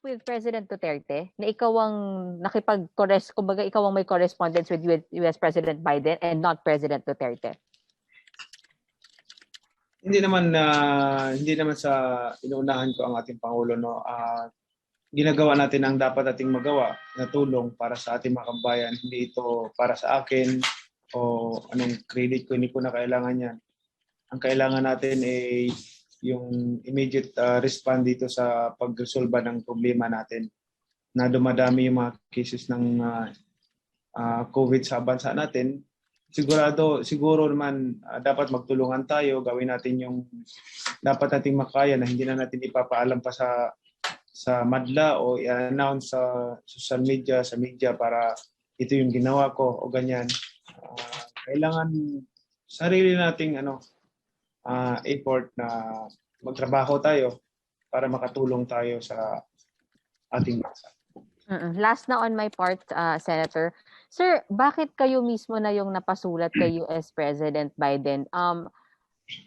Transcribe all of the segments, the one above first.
with President Duterte na ikaw ang kumbaga ikaw ang may correspondence with US President Biden and not President Duterte? Hindi naman sa inuunahan ko ang ating pangulo, no. Ginagawa natin ang dapat ating magawa na tulong para sa ating mga kabayan. Hindi ito para sa akin o anong credit ko, hindi ko na kailangan yan. Ang kailangan natin ay yung immediate response dito sa pagresolba ng problema natin na dumadami yung mga cases ng COVID sa bansa natin. Siguro naman dapat magtulungan tayo, gawin natin yung dapat nating makaya na hindi na natin ipapaalam pa sa madla o i-announce sa social media, sa media para ito yung ginawa ko o ganyan. Kailangan sarili nating effort na magtrabaho tayo para makatulong tayo sa ating bansa. Last na on my part, Senator. Sir, bakit kayo mismo na yung napasulat kay US President Biden?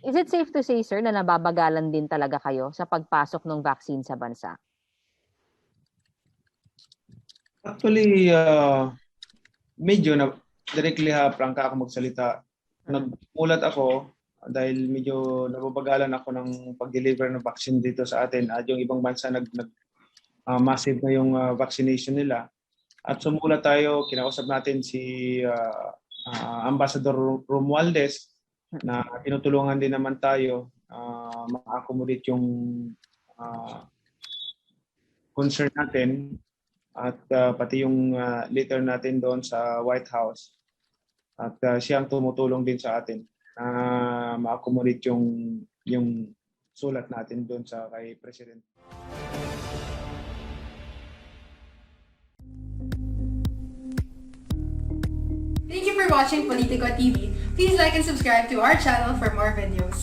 Is it safe to say, sir, na nababagalan din talaga kayo sa pagpasok ng vaccine sa bansa? Actually, medyo na directly prangka ako magsalita. Nagmulat ako dahil medyo nababagalan ako ng pag-deliver ng vaccine dito sa atin. At yung ibang bansa massive na yung vaccination nila. At sumulat tayo, kinausap natin si Ambassador Romualdez na tinutulungan din naman tayo ma-accommodate yung concern natin at pati yung letter natin doon sa White House. At siya ang tumutulong din sa atin na ma-accommodate yung sulat natin doon sa kay President. Thank you for watching Politico TV. Please like and subscribe to our channel for more videos.